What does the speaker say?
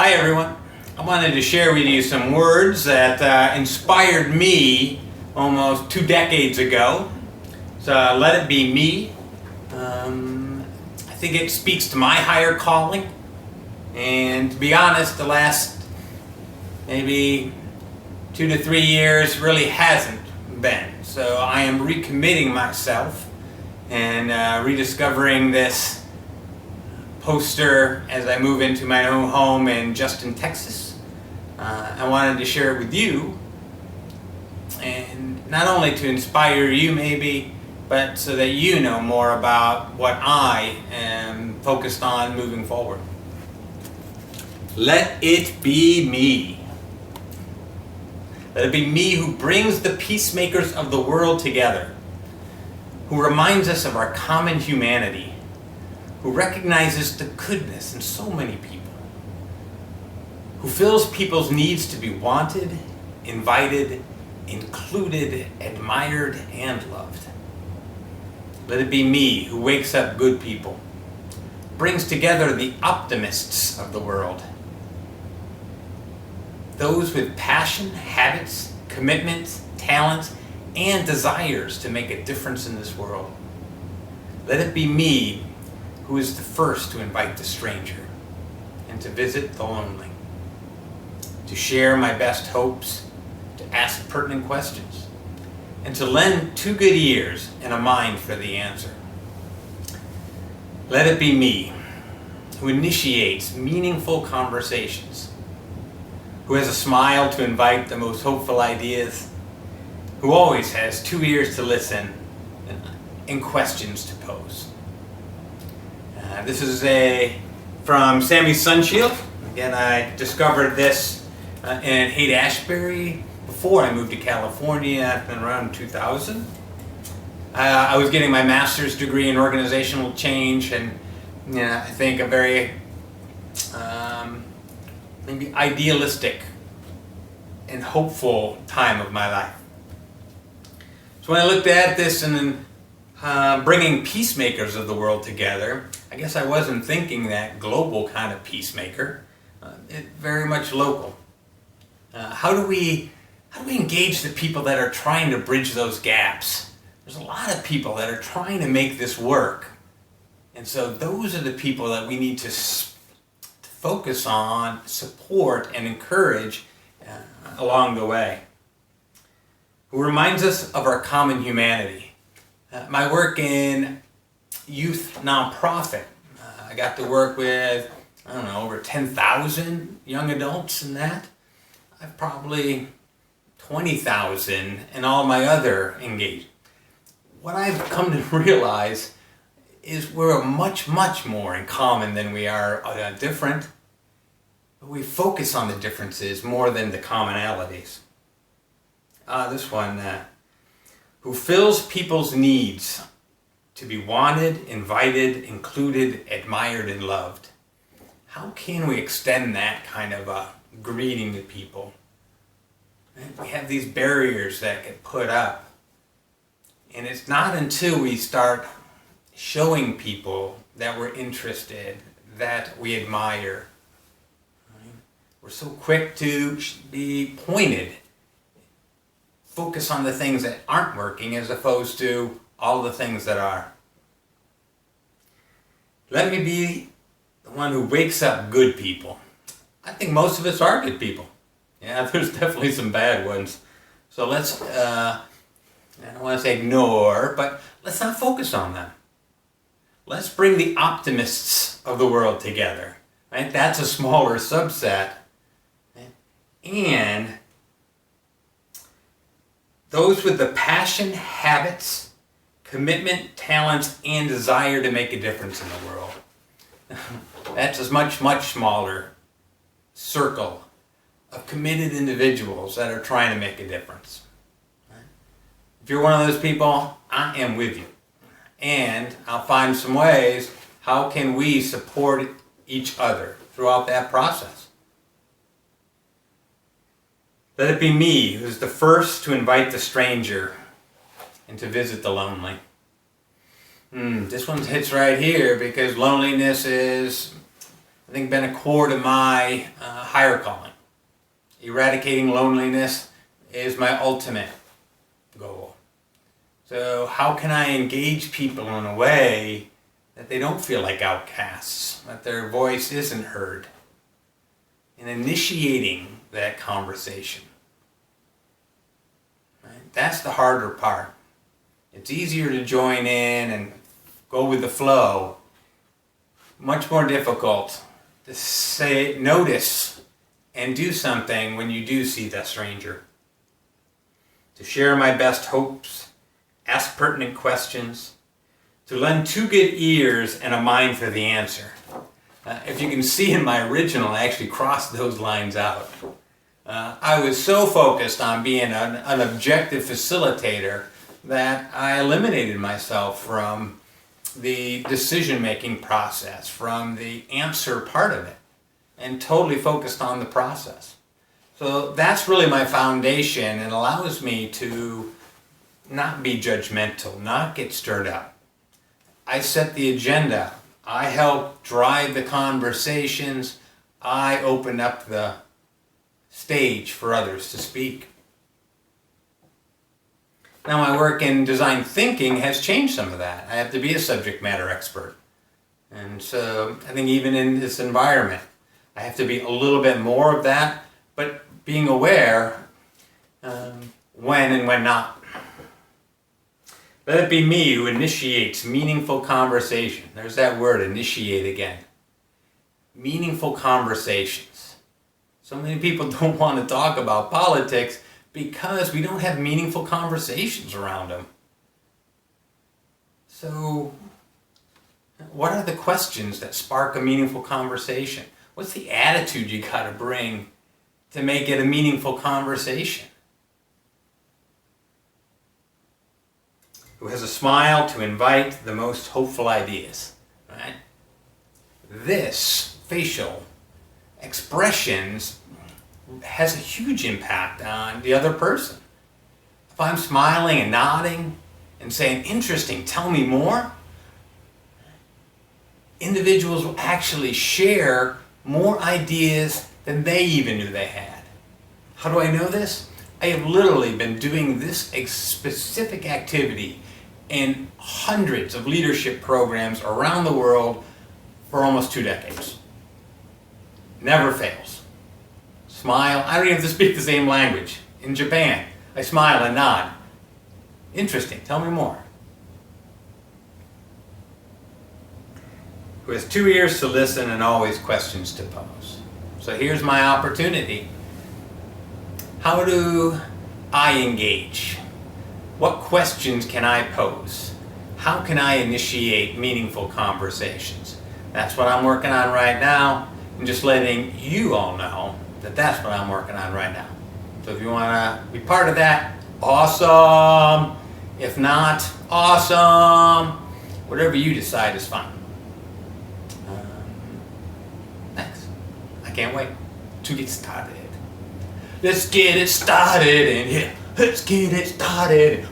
Hi everyone. I wanted to share with you some words that inspired me almost 2 decades ago. So let it be me. I think it speaks to my higher calling. And to be honest, the last maybe 2 to 3 years really hasn't been. So I am recommitting myself and rediscovering this poster as I move into my own home in Justin, Texas. I wanted to share it with you, and not only to inspire you maybe, but so that you know more about what I am focused on moving forward. Let it be me. Let it be me who brings the peacemakers of the world together, who reminds us of our common humanity, who recognizes the goodness in so many people, who fills people's needs to be wanted, invited, included, admired, and loved. Let it be me who wakes up good people, brings together the optimists of the world, those with passion, habits, commitments, talents, and desires to make a difference in this world. Let it be me who is the first to invite the stranger and to visit the lonely, to share my best hopes, to ask pertinent questions, and to lend 2 good ears and a mind for the answer. Let it be me who initiates meaningful conversations, who has a smile to invite the most hopeful ideas, who always has 2 ears to listen and questions to pose. This is from Sammy Sunshield. Again, I discovered this in Haight-Ashbury before I moved to California in around 2000. I was getting my master's degree in organizational change, and I think a very maybe idealistic and hopeful time of my life. So when I looked at this and then bringing peacemakers of the world together, I guess I wasn't thinking that global kind of peacemaker. It's very much local. How do we engage the people that are trying to bridge those gaps? There's a lot of people that are trying to make this work, and so those are the people that we need to focus on, support, and encourage along the way. Who reminds us of our common humanity. My work in youth nonprofit, I got to work with, over 10,000 young adults in that. I've probably 20,000 in all my other engagements. What I've come to realize is we're much, much more in common than we are different. But we focus on the differences more than the commonalities. This one, who fills people's needs to be wanted, invited, included, admired, and loved. How can we extend that kind of a greeting to people? We have these barriers that get put up, and it's not until we start showing people that we're interested, that we admire. We're so quick to be pointed, focus on the things that aren't working as opposed to all the things that are. Let me be the one who wakes up good people. I think most of us are good people. Yeah, there's definitely some bad ones. So let's, I don't want to say ignore, but let's not focus on them. Let's bring the optimists of the world together. Right? That's a smaller subset. And those with the passion, habits, commitment, talents, and desire to make a difference in the world. That's a much, much smaller circle of committed individuals that are trying to make a difference. If you're one of those people, I am with you. And I'll find some ways, how can we support each other throughout that process? Let it be me who's the first to invite the stranger and to visit the lonely. This one hits right here because loneliness is I think, been a core to my higher calling. Eradicating loneliness is my ultimate goal. So how can I engage people in a way that they don't feel like outcasts, that their voice isn't heard, and initiating that conversation? Right? That's the harder part. It's easier to join in and go with the flow. Much more difficult to say, notice, and do something when you do see the stranger. To share my best hopes, ask pertinent questions, to lend two good ears and a mind for the answer. If you can see in my original, I actually crossed those lines out. I was so focused on being an objective facilitator that I eliminated myself from the decision-making process, from the answer part of it, and totally focused on the process. So that's really my foundation, and allows me to not be judgmental, not get stirred up. I set the agenda. I help drive the conversations. I open up the stage for others to speak. Now, my work in design thinking has changed some of that. I have to be a subject matter expert. And so I think even in this environment, I have to be a little bit more of that, but being aware when and when not. Let it be me who initiates meaningful conversation. There's that word, initiate, again. Meaningful conversations. So many people don't want to talk about politics because we don't have meaningful conversations around them. So, what are the questions that spark a meaningful conversation? What's the attitude you gotta bring to make it a meaningful conversation? Who has a smile to invite the most hopeful ideas, right? This facial expressions has a huge impact on the other person. If I'm smiling and nodding and saying, interesting, tell me more, individuals will actually share more ideas than they even knew they had. How do I know this? I have literally been doing this specific activity in hundreds of leadership programs around the world for almost 2 decades. Never fails. Smile. I don't even have to speak the same language. In Japan, I smile and nod. Interesting. Tell me more. Who has 2 ears to listen and always questions to pose. So here's my opportunity. How do I engage? What questions can I pose? How can I initiate meaningful conversations? That's what I'm working on right now, and just letting you all know that that's what I'm working on right now. So if you want to be part of that, awesome. If not, awesome. Whatever you decide is fine. Thanks. I can't wait to get started. Let's get it started in here. Let's get it started.